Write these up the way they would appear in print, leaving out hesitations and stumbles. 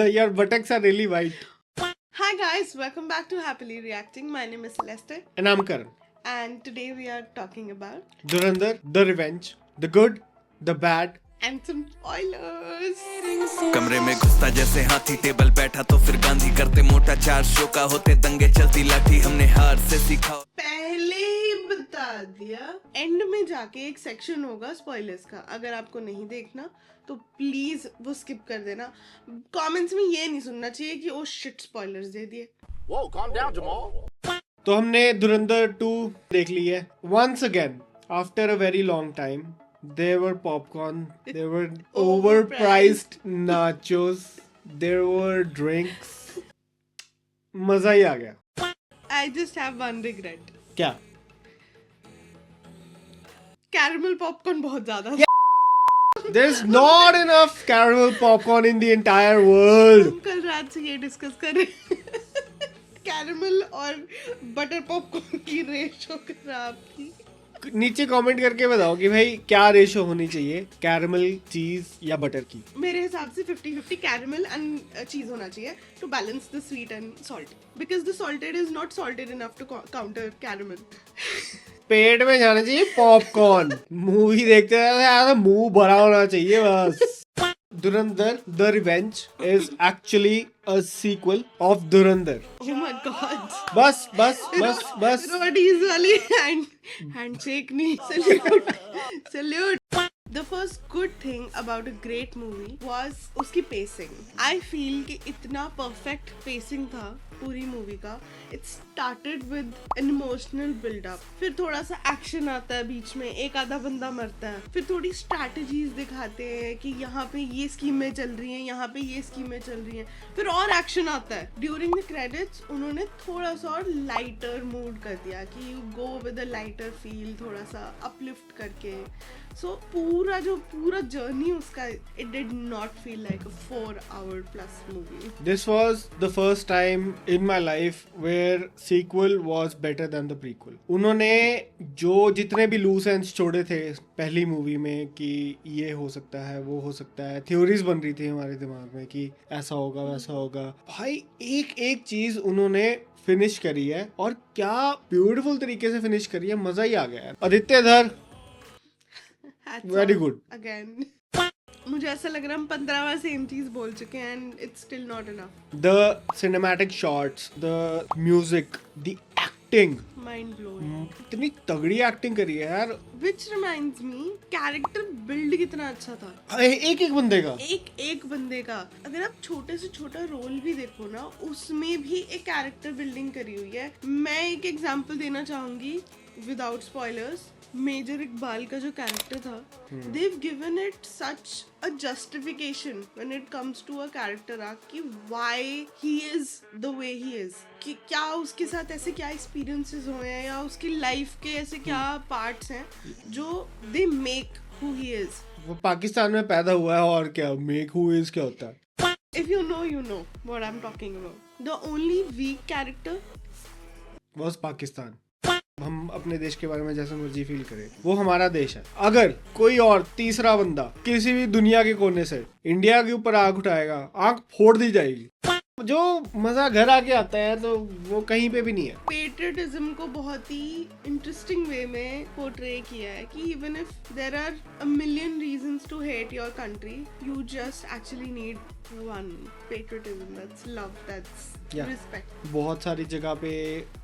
Your buttocks are really white. Hi guys, welcome back to Happily Reacting. My name is Celeste, And I'm Karan. and today we are talking about Dhurandhar, The Revenge, the good, the bad. and some spoilers. कमरे में घुसता जैसे हाथी table बैठा तो फिर गांधी करते मोटा चार शो का होते दंगे चलती लाठी हमने हार से सीखा पहले ही बता दिया, एंड में जाके एक सेक्शन होगा स्पॉयलर्स का. अगर आपको नहीं देखना तो प्लीज वो स्किप कर देना. कमेंट्स में ये नहीं सुनना चाहिए कि ओ शिट स्पॉयलर्स दे दिए. Whoa, calm down, Jamal. तो हमने धुरंधर 2 देख ली है. Once again, after a very long time, there were popcorn, there were overpriced nachos, there were drinks. मजा ही आ गया. I just have one regret. क्या? कैरमल पॉपकॉर्न बहुत ज्यादा. There's not enough caramel popcorn in the entire world. हम कल रात से ये डिस्कस कर रहे हैं. कैरमल और बटर पॉपकॉर्न की रेशो खराब की. नीचे कमेंट करके बताओ कि भाई क्या रेशो होनी चाहिए कैरमल, चीज या बटर की. मेरे हिसाब से 50-50 कैरमल एंड चीज होना चाहिए to balance the sweet and salt, because the salted is not salted enough to counter caramel. पेट में जाना चाहिए पॉपकॉर्न. मूवी देखते हैं मुंह भरा होना चाहिए बस. Dhurandhar the revenge is actually a sequel of Dhurandhar. Oh my god. बस रोडीज वाली हैंडशेक नहीं. Salute salute. The first good thing about a great movie was उसकी pacing. I feel कि इतना perfect pacing था पूरी मूवी का. It started with an emotional build-up. फिर थोड़ा सा action आता है बीच में, एक आधा बंदा मरता है. फिर थोड़ी strategies दिखाते हैं कि यहाँ पे ये स्कीमें चल रही हैं, यहाँ पे ये स्कीमें चल रही हैं. फिर और action आता है. During the credits उन्होंने थोड़ा सा और lighter mood कर दिया कि you go with a lighter feel, थोड़ा सा uplift करके. So पूरा journey उसका, it did not feel like a 4-hour plus movie. This was the first time in my life where sequel was better than the prequel. उन्होंने जो जितने भी loose ends छोड़े थे पहली मूवी में कि ये हो सकता है, वो हो सकता है, थ्योरीज बन रही थी हमारे दिमाग में कि ऐसा होगा वैसा होगा, भाई एक चीज उन्होंने फिनिश करी है और क्या ब्यूटीफुल तरीके से फिनिश करी है. मजा ही आ गया है. आदित्य धर, वेरी गुड. अगेन मुझे ऐसा लग रहा है हम 15 बार सेम चीज बोल चुके हैं and it's still not enough. The cinematic shots, the music, the acting, mind blowing. इतनी तगड़ी एक्टिंग करी है यार. Which reminds me, character build कितना अच्छा था एक बंदे का. एक बंदे का. अगर आप छोटे से छोटा रोल भी देखो ना, उसमें भी एक कैरेक्टर बिल्डिंग करी हुई है. मैं एक एग्जांपल देना चाहूंगी विदाउट स्पॉयलर्स. मेजर इकबाल का जो कैरेक्टर था, they've given it such a justification when it comes to a character arc कि why he is the way he is, कि क्या उसके साथ ऐसे क्या experiences हुए हैं या उसकी लाइफ के ऐसे क्या parts हैं जो they make who he is. वो पाकिस्तान में पैदा हुआ है और क्या मेक हु इज क्या होता है. If you know what I'm talking about. The only weak character बस पाकिस्तान. हम अपने देश के बारे में जैसे मर्जी फील करें, वो हमारा देश है. अगर कोई और तीसरा बंदा किसी भी दुनिया के कोने से इंडिया के ऊपर आंख उठाएगा, आंख फोड़ दी जाएगी. जो मजा घर आके आता है तो वो कहीं पे भी नहीं है. पेट्रियटिज्म को बहुत ही इंटरेस्टिंग वे में पोर्ट्रे किया है कि even if there are a million reasons to hate your country, you just actually need one patriotism, that's love, that's respect. बहुत सारी जगह पे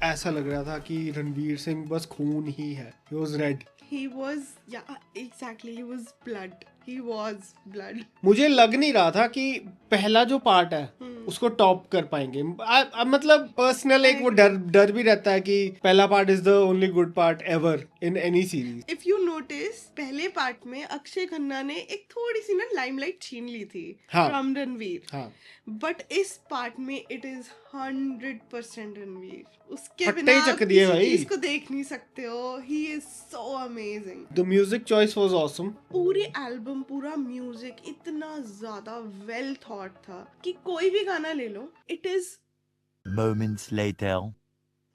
ऐसा लग रहा था कि रणवीर सिंह बस खून ही है. He was red. He was, yeah, exactly, he was blood. He was blood. मुझे लग नहीं रहा था कि पहला जो पार्ट है उसको टॉप कर पाएंगे. मतलब पर्सनल एक वो डर भी रहता है कि पहला part is the only good part ever in any series. If you notice, पहले पार्ट में अक्षय खन्ना ने एक थोड़ी सी ना लाइमलाइट छीन ली थी from रणवीर. हाँ. बट इस पार्ट में इट इज 100% रणवीर. उसके फट्टे बिना ही आप चक दिए किसी भाई. चीज को देख नहीं सकते हो. He is so amazing. The music choice was awesome. पूरी एल्बम, पूरा म्यूजिक इतना ज्यादा वेल थॉट था कि कोई भी गाना ले लो, it is moments later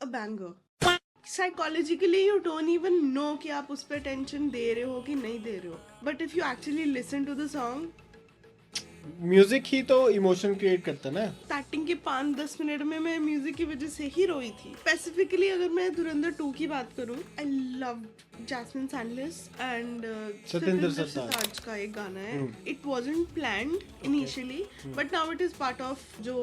a banger. Psychologically you don't even know कि आप उस पर टेंशन दे रहे हो कि नहीं दे रहे हो, but if you actually listen to the song, music ही तो इमोशन क्रिएट करता है ना। स्टार्टिंग के 5-10 मिनट में मैं म्यूजिक की वजह से ही रोई थी। स्पेसिफिकली अगर मैं धुरंधर 2 की बात करूं, I love Jasmine Sandlas and Satinder Sartaaj का एक गाना है। It wasn't planned initially, but now it is part of जो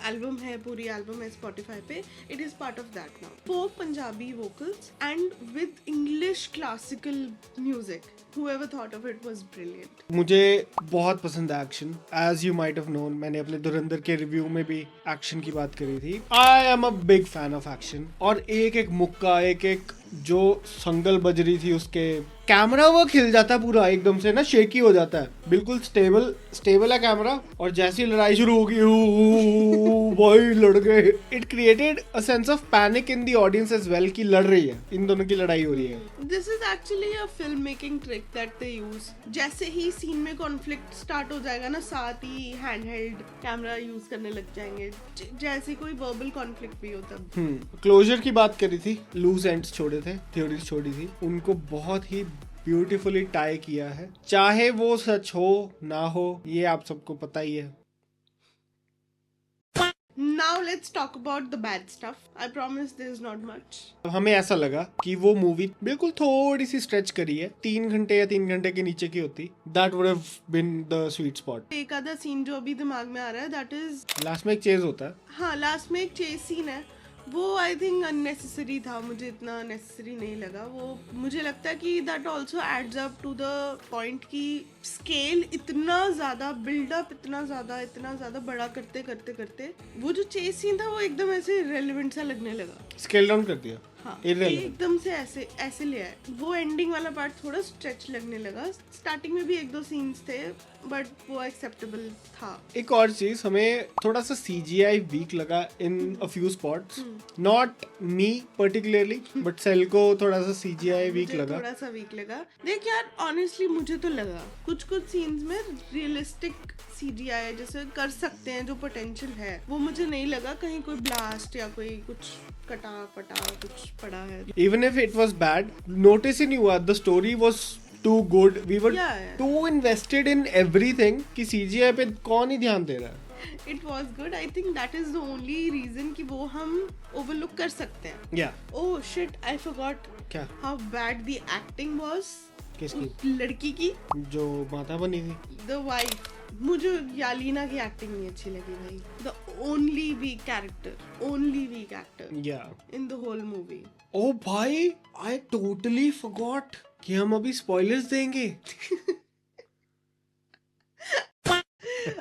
एल्बम है, पूरी एल्बम है स्पॉटिफाई पे, it is part of that now. Folk Punjabi vocals and with English classical music, whoever thought of it was brilliant. मुझे बहुत पसंद है action. As you might have known, मैंने अपने धुरंधर के रिव्यू में भी एक्शन की बात करी थी। I am a big fan of action. और एक एक मुक्का, एक एक जो संगल बज रही थी, उसके कैमरा वर्क हिल जाता है पूरा एकदम से ना, शेकी हो जाता है। बिल्कुल स्टेबल है कैमरा, और जैसी लड़ाई शुरू होगी भाई लड़ गए। It created a sense of panic in the audience as well कि लड़ रही है, इन दोनों की लड़ाई हो रही है। This is actually a filmmaking trick that they use. जैसे ही सीन में कॉन्फ्लिक्ट स्टार्ट हो जाएगा ना, साथ ही हैंडहेल्ड कैमरा यूज करने लग जाएंगे, जैसे कोई वर्बल कॉन्फ्लिक्ट भी हो तब। क्लोजर की बात करी थी, लूज एंड्स छोड़े थे, थ्योरीज छोड़ी थी, उनको बहुत ही ब्यूटीफुली टाई किया है, चाहे वो सच हो ना हो, ये आप सबको पता ही है। Now let's talk about the bad stuff. I promise there's not much. हमें ऐसा लगा कि वो मूवी बिल्कुल थोड़ी सी स्ट्रेच करी है, 3 घंटे या 3 घंटे के नीचे की होती, that would have been the sweet spot. एक आधा सीन जो अभी दिमाग में आ रहा है, that is, लास्ट में एक चेज होता है। हाँ, लास्ट में एक चेस सीन है, वो आई थिंक अननेसेसरी था, मुझे इतना नेसेसरी नहीं लगा वो। मुझे लगता है कि that also adds up to the point की स्केल इतना ज़्यादा बिल्डअप, इतना ज़्यादा बड़ा करते करते करते वो जो चेस सीन था वो एकदम ऐसे रेलेवेंट सा लगने लगा। स्केल डाउन कर दिया। हाँ, Irrelevant. एकदम से ऐसे ले आए। वो एंडिंग वाला पार्ट थोड़ा स्ट्रेच लगने लगा। स्टार्टिंग में भी 1-2 सीन्स थे, बट वो एक्सेप्टेबल था। एक और चीज, हमें थोड़ा सा CGI वीक लगा in a few spots, not me particularly, but सेल को थोड़ा सा CGI वीक लगा। थोड़ा सा वीक लगा। देख यार, ऑनेस्टली मुझे तो लगा कुछ सीन्स में रियलिस्टिक CGI जैसे कर सकते हैं, जो पोटेंशियल है, वो मुझे नहीं लगा कहीं कोई ब्लास्ट या कोई कुछ कटा पटा कुछ पड़ा है। Even if it was bad, notice ही नहीं हुआ, the story was too good, we were Yeah. too invested in everything कि CGI पे कौन ही ध्यान दे रहा है। It was good. I think that is the only reason कि वो हम overlook कर सकते हैं। Yeah. Oh shit, I forgot क्या? how bad the acting was. किसकी? उस लड़की की, जो माता बनी थी। the wife. मुझे यालीना की एक्टिंग नहीं अच्छी लगी भाई। The only weak character, only weak actor Yeah. in the whole movie. ओ भाई, I totally forgot कि हम अभी स्पॉयलर्स देंगे।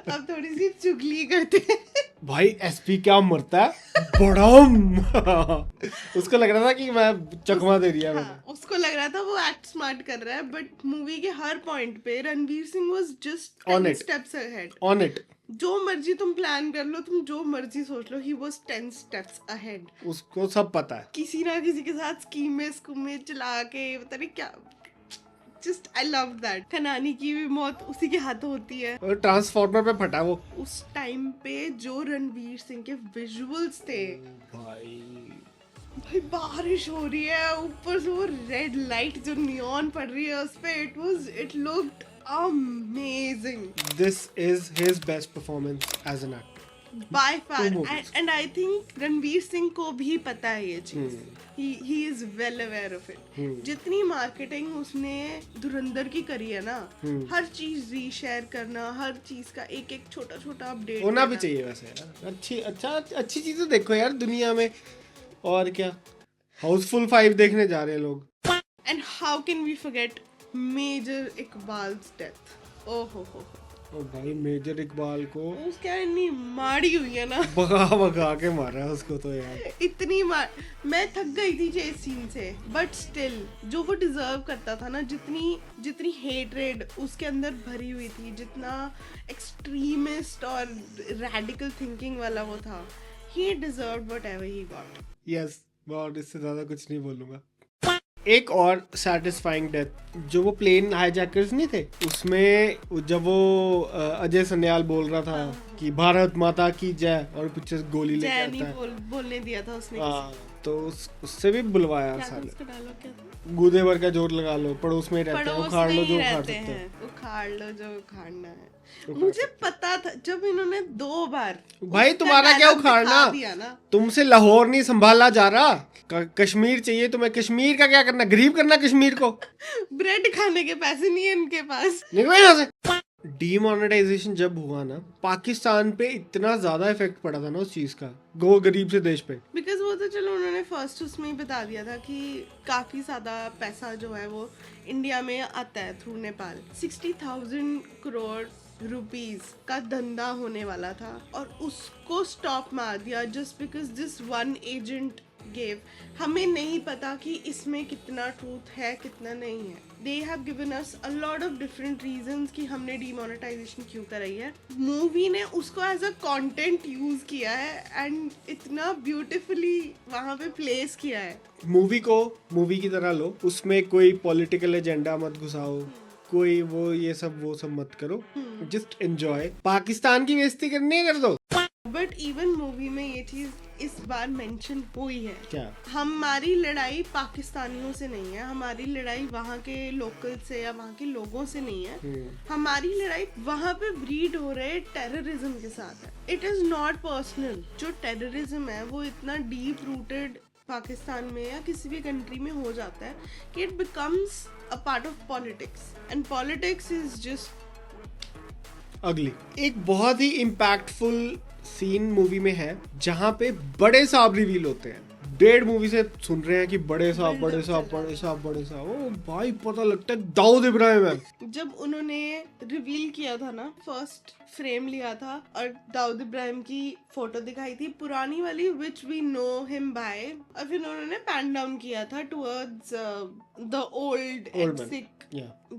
अब थोड़ी सी चुगली करते हैं। भाई SP क्या मरता है बड़ा उसको लग रहा था कि मैं चकमा दे दिया मैंने। हाँ, उसको लग रहा था वो एक्ट स्मार्ट कर रहा है, बट मूवी के हर पॉइंट पे Ranveer Singh was just On 10 it. steps ahead. On it. जो मर्जी तुम प्लान कर लो, तुम जो मर्जी सोच लो, ही वाज 10 steps ahead. उसको सब पता है। किसी ना किसी के साथ स्कीमें चला के पता नहीं क्या। Just I love that. खनानी की भी मौत उसी के हाथों होती है। और ट्रांसफॉर्मर पे फटा वो। उस टाइम पे जो रणवीर सिंह के विजुअल्स थे, भाई बारिश हो रही है, ऊपर से वो रेड लाइट जो नियॉन पड़ रही है उस पे, it looked amazing. This is his best performance as an actor. By far. Two movies. And I think Ranveer Singh को भी पता है ये चीज। He is well aware of it. जितनी मार्केटिंग उसने धुरंधर की करी है ना, हर चीज रीशेयर करना, हर चीज का एक एक छोटा छोटा अपडेट होना भी चाहिए वैसे यार। अच्छी चीजें देखो यार दुनिया में, और क्या। हाउसफुल 5 देखने जा रहे हैं लोग। And how can we forget Major Iqbal's death? Oh. ओ भाई, मेजर इकबाल को उसका इतनी मारी हुई है ना, भगा के मारा है उसको तो यार। इतनी मार, मैं थक गई थी चेस सीन से, बट स्टिल जो वो डिजर्व करता था ना, जितनी हेटरेड उसके अंदर भरी हुई थी, जितना एक्सट्रीमिस्ट और रैडिकल थिंकिंग वाला वो था, he deserved whatever he got. Yes, और इससे ज्यादा कुछ नहीं बोलूंगा। एक और सैटिस्फाइंग डेथ, जो वो प्लेन हाईजैकर्स नहीं थे, उसमें जब वो अजय सन्याल बोल रहा था कि भारत माता की जय, और पीछे गोली लेके आता है, बोलने दिया था उसने। तो उससे भी बुलवाया क्या था साले। उसका डायलॉग क्या था? गूदे भर का जोर लगा लो, पड़ोस में ही रहते हैं, पड़ोस उखाड़ लो नहीं जो उखाड़ रहते सकते हैं, हैं। उखाड़ लो जो उखाड़ना है। मुझे पता था जब इन्होंने 2 बार भाई उसका तुम्हारा क्या dialogue उखाड़ना, दिखा दिया ना, तुमसे लाहौर नहीं संभाला जा रहा, कश्मीर चाहिए तुम्हें, कश्मीर का क्या करना, गरीब करना कश्मीर को, ब्रेड खाने के पैसे नहीं है इनके पास। निकलो यहाँ से। डीमोनेटाइजेशन जब हुआ ना, पाकिस्तान पे इतना ज्यादा इफेक्ट पड़ा था ना उस चीज का, गो गरीब से देश पे। बिकॉज वो तो चलो उन्होंने फर्स्ट उसमें ही बता दिया था कि काफी ज्यादा पैसा जो है वो इंडिया में आता है थ्रू नेपाल। 60,000 करोड़ रुपीस का धंधा होने वाला था और उसको स्टॉप मार दिया just because this one agent gave. हमें नहीं पता कि इसमें कितना ट्रूथ है कितना नहीं है। They have given us a lot of different reasons कि हमने डीमोनेटाइजेशन क्यों कराई है। मूवी ने उसको एज अ कंटेंट यूज किया है एंड इतना ब्यूटिफुली वहां पे प्लेस किया है। मूवी को मूवी की तरह लो, उसमें कोई पॉलिटिकल एजेंडा मत घुसाओ, कोई वो ये सब वो सब मत करो, जस्ट एंजॉय। पाकिस्तान की बेइज्जती करनी है कर दो। बट इवन मूवी में ये चीज इस बार मेंशन हुई है, क्या? हमारी लड़ाई पाकिस्तानियों से नहीं है, हमारी लड़ाई वहाँ के लोकल से या वहाँ के लोगों से नहीं है, हमारी लड़ाई वहाँ पे ब्रीड हो रहे टेररिज्म के साथ है। It is not personal. जो टेररिज्म है वो इतना डीप रूटेड पाकिस्तान में या किसी भी कंट्री में हो जाता है कि it becomes a part of politics and politics is just अगली एक बहुत ही इम्पैक्टफुल सीन मूवी में है जहां पे बड़े साहब रिवील होते हैं। 1.5 मूवी से सुन रहे हैं कि बड़े साहब बड़े साहब बड़े साहब बड़े साहब, ओ भाई पता लगता है दाऊद इब्राहिम है। जब उन्होंने रिवील किया था ना, फर्स्ट फ्रेम लिया था और दाऊद इब्राहिम की फोटो दिखाई थी पुरानी वाली which we know him by, और फिर उन्होंने पैन डाउन किया था towards the old and sick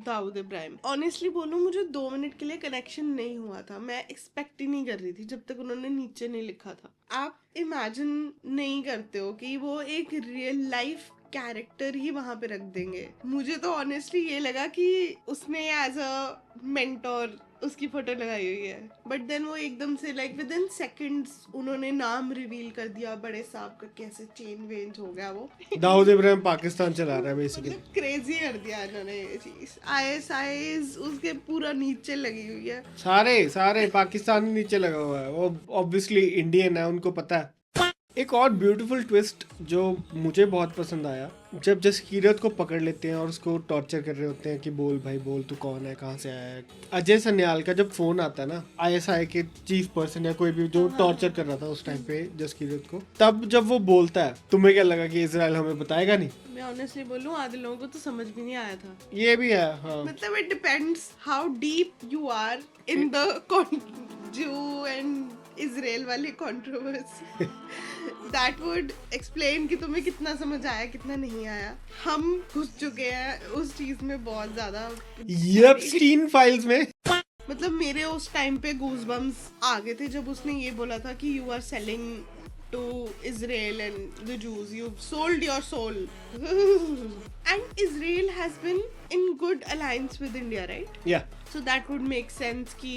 Dawood Ibrahim. Honestly बोलूं मुझे 2 मिनट के लिए कनेक्शन नहीं हुआ था, मैं एक्सपेक्ट ही नहीं कर रही थी जब तक उन्होंने नीचे नहीं लिखा था। आप इमेजिन नहीं करते हो कि वो एक रियल लाइफ कैरेक्टर ही वहां पे रख देंगे। मुझे तो ऑनेस्टली ये लगा कि उसने एज अ मेंटोर उसकी फोटो लगाई हुई है, बट देन वो एकदम से लाइक विद इन सेकंड्स उन्होंने नाम रिवील कर दिया बड़े साहब का। कैसे चेन वेंज हो गया वो। दाऊद इब्राहिम पाकिस्तान चला रहा है बेसिकली। क्रेजी कर दिया इन्होंने ये चीज। ISIS उसके पूरा नीचे लगी हुई है, सारे पाकिस्तानी नीचे लगा हुआ है। वो ऑब्वियसली इंडियन है, उनको पता है। एक और ब्यूटीफुल ट्विस्ट जो मुझे बहुत पसंद आया, जब जसकीरत को पकड़ लेते हैं और उसको टॉर्चर कर रहे होते हैं कि बोल भाई बोल, तू कौन है, कहाँ से आया है। अजय सन्याल का जब फोन आता है ना, ISI के चीफ पर्सन या कोई भी जो टॉर्चर कर रहा था उस टाइम पे जसकीरत को, तब जब वो बोलता है, तुम्हें क्या लगा कि इजराइल हमें बताएगा नहीं? मैं ऑनेस्टली बोलूं आधे लोगों को तो समझ भी नहीं आया था। ये भी है, हाँ। मतलब it depends how deep you are in the Jew and Israel वाली कंट्रोवर्सी। दैट वुड एक्सप्लेन कि तुम्हें कितना समझ आया कितना नहीं आया। हम घुस चुके हैं उस चीज में बहुत ज्यादा। एप्स्टीन फाइल्स में मतलब मेरे उस टाइम पे गूज़बम्स आ गए थे जब उसने ये बोला था कि you are selling to Israel and the Jews. You've sold your soul. And Israel has been in good alliance with India, right? Yeah. So that would make sense कि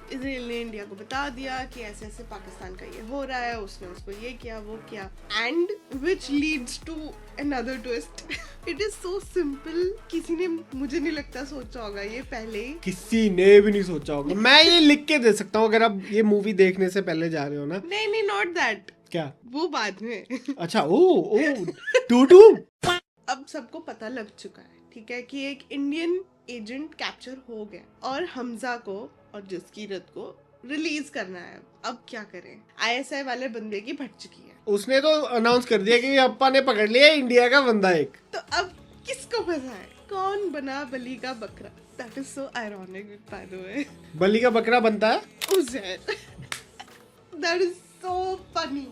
Israel ने इंडिया को बता दिया कि ऐसे ऐसे पाकिस्तान का ये हो रहा है, उसने उसको ये किया वो किया, and which leads to another twist. It is so simple. किसी ने मुझे नहीं लगता सोचा होगा ये पहले ही। किसी ने भी नहीं सोचा होगा। मैं ये लिख के दे सकता हूँ अगर आप ये मूवी देखने से पहले जा रहे हो ना। नहीं not that. क्या? वो बाद में। अच्छा ओ टू अब सबको पता लग चुका है, ठीक है, कि एक इंडियन एजेंट कैप्चर हो गया और हमजा को और जसकीरत को रिलीज करना है। अब क्या करें? ISI वाले बंदे की फट चुकी है। उसने तो अनाउंस कर दिया कि अप्पा ने पकड़ लिया इंडिया का बंदा एक। तो अब किसको फंसाए? कौन बना बलि का बकरा? That is so ironic by the way. बलि का बकरा बनता है Uzair. That is so funny.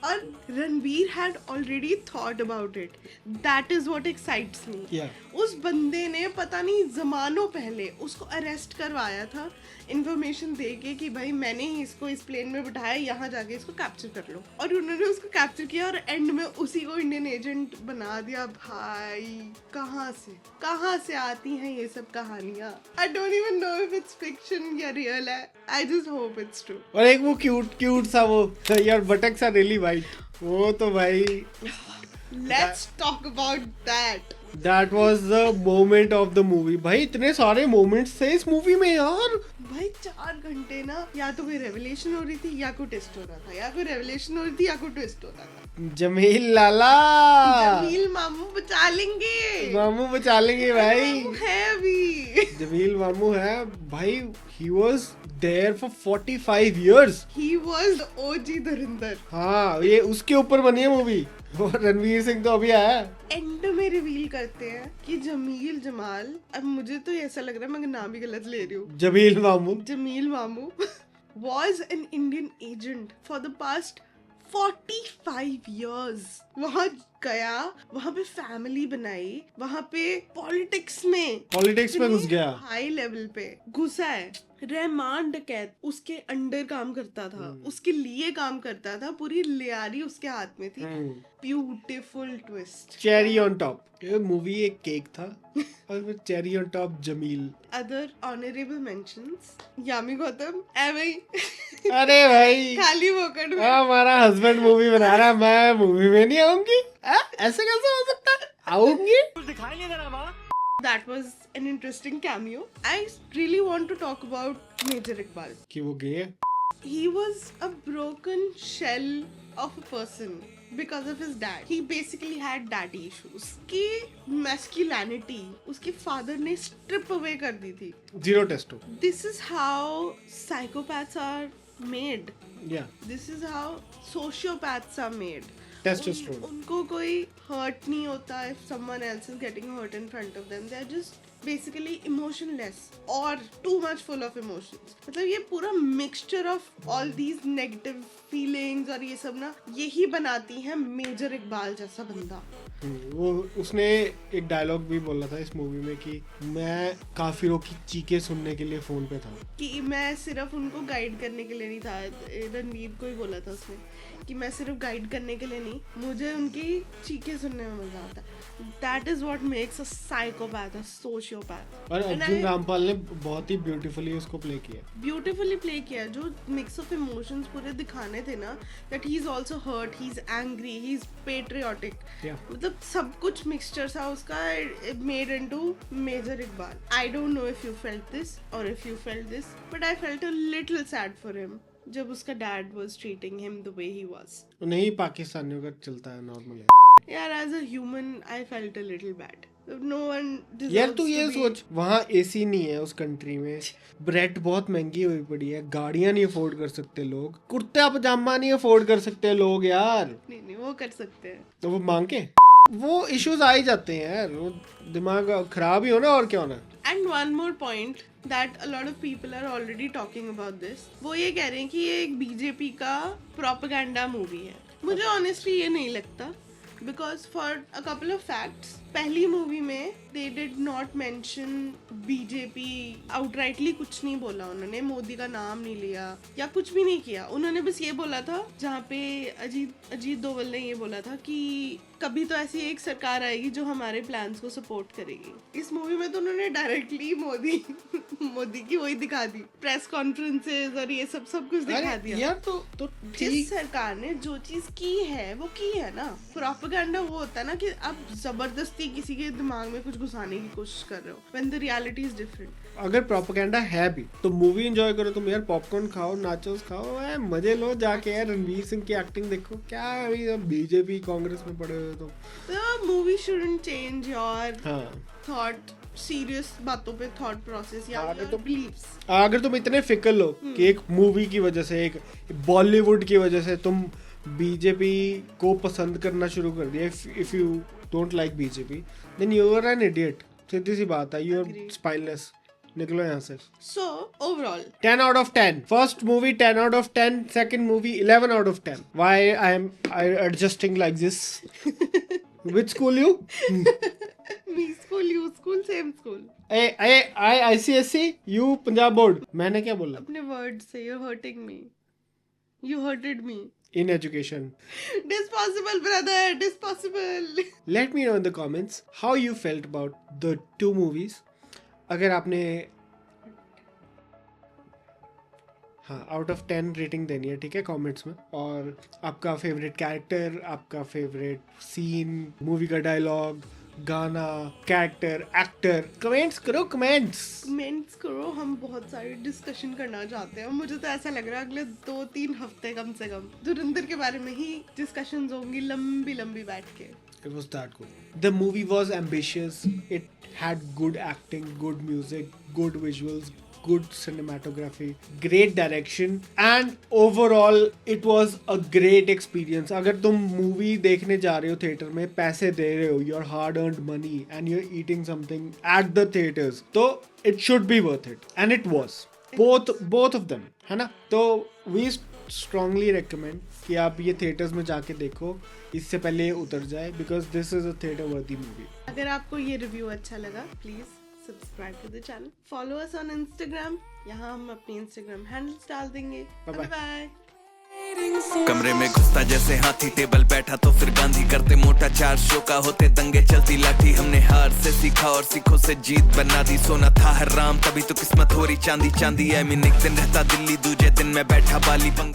और Ranveer had already thought about it. That is what excites me. Yeah. उस बंदे ने पता नहीं जमानों पहले उसको अरेस्ट करवाया था इन्फॉर्मेशन देके कि भाई मैंने ही इसको इस प्लेन में बिठाया, यहाँ जाके इसको कैप्चर कर लो, और उन्होंने उसको कैप्चर किया और एंड में उसी को इंडियन एजेंट बना दिया। भाई कहाँ से आती हैं ये सब कहानियाँ? I don't even know if it's fiction या real है। I just hope it's true. और एक वो क्यूट सा वो यार बटक्स आर रियली वाइट, वो तो भाई Let's talk about that. That was the moment of the movie. भाई इतने सारे मोमेंट्स थे इस मूवी में यार। भाई 4 घंटे ना, या तो कोई रेवलेशन हो रही थी या कोई टेस्ट हो रहा था, या कोई रेवलेशन हो रही थी या कोई टेस्ट हो रहा था। जमील लाला, जमील मामू बचा लेंगे, मामू बचा लेंगे भाई। मामू है अभी। जमील मामू है भाई। He was there for 45 years। He was OG धुरंधर। हाँ, ये उसके ऊपर बनी है मूवी। और रणवीर सिंह तो अभी आया। एंड में रिवील करते हैं कि जमील जमाल, अब मुझे तो ऐसा लग रहा है मैं नाम ही गलत ले रही हूँ, जमील मामू जमील मामू was an Indian agent for the past 45 years। वहाँ गया, वहाँ पे फैमिली बनाई, वहाँ पे पॉलिटिक्स में घुस गया। हाई लेवल पे घुसा है। रहमान डकैत उसके अंडर काम करता था, उसके लिए काम करता था, पूरी लियारी उसके हाथ में थी। Beautiful twist. Cherry on top. ये मूवी एक केक था और फिर cherry on top Jamil. Other honourable mentions, Yami Gautam ए भाई अरे भाई, खाली वोकट में हमारा हस्बैंड मूवी बना रहा है, मैं मूवी में नहीं आऊंगी। ऐसे कैसे हो सकता है? आऊंगी। That was an interesting cameo. I really want to talk about Major Iqbal. कि वो गे। He was a broken shell of a person because of his dad. He basically had daddy issues. कि masculinity उसके father ने strip away कर दी थी। Zero Testo. This is how psychopaths are made. या This is how sociopaths are made. Testosterone. उनको कोई hurt नहीं होता if someone else is getting hurt in front of them. They're just basically emotionless or too much full of emotions. मतलब ये पूरा mixture of all these negative feelings और ये सब ना, यही बनाती है मेजर इकबाल जैसा बंदा। वो उसने एक डायलॉग भी बोला था इस मूवी में कि मैं काफिरों की चीखें सुनने के लिए फोन पे था। कि मैं सिर्फ उनको गाइड करने के लिए नहीं था, रणवीर को ही बोला था उसने कि मैं सिर्फ गाइड करने के लिए नहीं, मुझे उनकी चीखें सुनने में मजा आता है। That is what makes a psychopath, a sociopath. और And अर्जुन I- रामपाल ने बहुत ही ब्यूटीफुली उसको प्ले किया। ब्यूटिफुली प्ले किया। जो मिक्स ऑफ इमोशंस पूरे दिखाने थे ना, that he is also hurt, he is angry, he is patriotic, Yeah. मतलब सब कुछ मिक्सचर था उसका, made into Major Iqbal. I don't know if you felt this और if you felt this, but I felt a little sad for him जब उसका dad was treating him the way he was. नहीं, पाकिस्तानियों का चलता है नॉर्मल। यार as a human I felt a little bad. No one यार तू ये सोच, वहाँ एसी नहीं है उस कंट्री में, ब्रेड बहुत महंगी हुई पड़ी है, गाड़ियां नहीं अफोर्ड कर सकते लोग, कुर्ता पजामा नहीं अफोर्ड कर सकते लोग यार। नहीं वो कर सकते हैं। तो वो मांग के वो इश्यूज आ ही जाते हैं यार, वो दिमाग खराब ही होना और क्या होना। And one more point that a lot of people are already talking about this, वो ये कह रहे हैं कि ये एक बीजेपी का प्रोपेगेंडा मूवी है। मुझे ऑनेस्टली ये नहीं लगता, because for a couple of facts, पहली मूवी में they did not mention BJP outrightly, कुछ नहीं बोला उन्होंने, मोदी का नाम नहीं लिया या कुछ भी नहीं किया। उन्होंने बस ये बोला था, जहाँ पे अजीत दोवल ने ये बोला था कि कभी तो ऐसी एक सरकार आएगी जो हमारे प्लान्स को सपोर्ट करेगी। इस मूवी में तो उन्होंने डायरेक्टली मोदी की वही दिखा दी, प्रेस कॉन्फ्रेंसेस और ये सब कुछ दिखा दिया। यार तो जिस ठीक। सरकार ने जो चीज की है वो की है ना। प्रोपेगेंडा वो होता है ना कि आप जबरदस्ती किसी के दिमाग में कुछ घुसाने की कोशिश कर रहे हो, when the reality is different. अगर प्रोपेगेंडा है भी तो मूवी एंजॉय करो तुम यार, पॉपकॉर्न खाओ, नाचोस खाओ, मजे लो जाके यार, रणवीर सिंह की एक्टिंग देखो। क्या अभी बीजेपी कांग्रेस में पड़े हुए तो मूवी शुडंट चेंज योर हाँ। थॉट, सीरियस बातों पे थॉट प्रोसेस या अगर योर तुम- बिलीव्स। अगर तुम इतने फिकल हो कि एक मूवी की वजह से, एक बॉलीवुड की वजह से तुम बीजेपी को पसंद करना शुरू कर दिया, if you don't like BJP then you are an idiot. सीधी सी बात है, यू आर Agreed. स्पाइनलेस। निकलो यहाँ से। So overall 10 out of 10. First movie 10 out of 10. Second movie 11 out of 10. Why I adjusting like this? Which school you? Me school, you school, same school. I ICSE, you Punjab board. मैंने क्या बोला? अपने word से you hurting me, you hurted me. In education. Dispossible brother, dispossible। Let me know in the comments how you felt about the two movies. अगर आपने हाँ out of 10 rating देनी है, ठीक है, कमेंट्स में। और आपका फेवरेट कैरेक्टर, आपका फेवरेट सीन, मूवी का डायलॉग, गाना, कैरेक्टर, एक्टर, कमेंट्स करो कमेंट्स। कमेंट्स करो, हम बहुत सारे डिस्कशन करना चाहते हैं। मुझे तो ऐसा लग रहा है अगले 2-3 हफ्ते कम से कम धुरंधर के बारे में ही डिस्कशंस होंगी लंबी लंबी बैठ के। It was that good. The movie was ambitious. It had good acting, good music, good visuals, good cinematography, great direction, and overall it was a great experience. अगर तुम मूवी देखने जा रहे हो थिएटर में, पैसे दे रहे हो, your hard earned money, and you're eating something at the theaters, तो it should be worth it, and it was. Both of them, है ना? तो we strongly recommend कि आप ये थिएटर्स में जाके देखो इससे पहले ये उतर जाए, because this is a theatre worthy movie. अगर आपको ये रिव्यू अच्छा लगा please subscribe to the channel, follow us on Instagram, यहाँ हम अपनी इंस्टाग्राम हैंडल्स डाल देंगे। Bye bye. कमरे में घुसता जैसे हाथी, टेबल बैठा तो फिर गांधी करते मोटा, 4 शो का होते दंगे चलती लाठी। हमने हार से सीखा और सीखों से जीत बना दी, सोना था हर राम तभी तो किस्मत हो रही चांदी चांदी। एक दिन रहता दिल्ली, दूजे दिन मैं बैठा बाली पंगा।